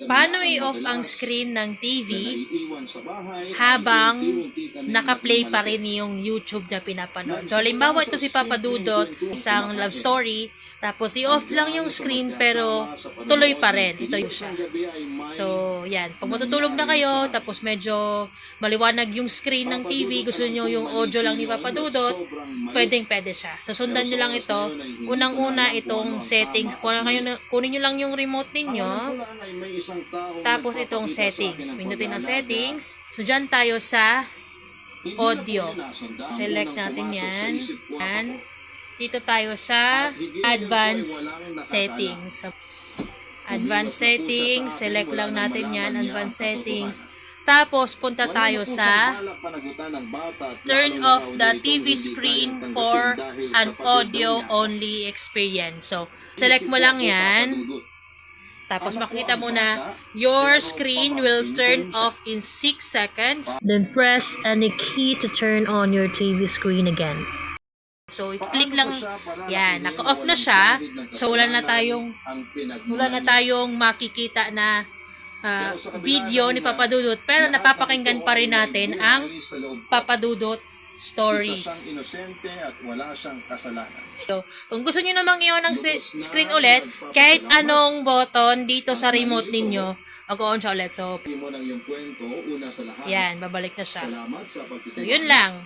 Paano i-off ang screen ng TV habang naka-play pa rin yung YouTube na pinapanood? So, halimbawa ito si Papa Dudot, isang love story, tapos i-off lang yung screen pero tuloy pa rin. Ito yung siya. So, yan. Pag matutulog na kayo, tapos medyo maliwanag yung screen ng TV, gusto nyo yung audio lang ni Papa Dudot, pwede siya. So, sundan nyo lang ito. Unang-una itong settings. Kunin nyo lang yung remote ninyo. Tapos itong settings. Pindutin ang settings. So, dyan tayo sa audio. Select natin yan. Dito tayo sa advanced settings. Advanced settings. Select lang natin yan. Advanced settings. Tapos, punta tayo sa turn off the TV screen for an audio-only experience. So, select mo lang yan. Tapos, makikita mo na your screen will turn off in 6 seconds. Then, press any key to turn on your TV screen again. So, i-click lang. Yan, naka-off na siya. So, wala na tayong makikita na video ni Papa Dudot, pero napapakinggan pa rin natin ang Papa Dudot stories. So, kung gusto niyo namang i-on ang screen ulit, kahit anong button dito sa remote ninyo, mag-on siya ulit. So, yan, babalik na siya. So, yun lang.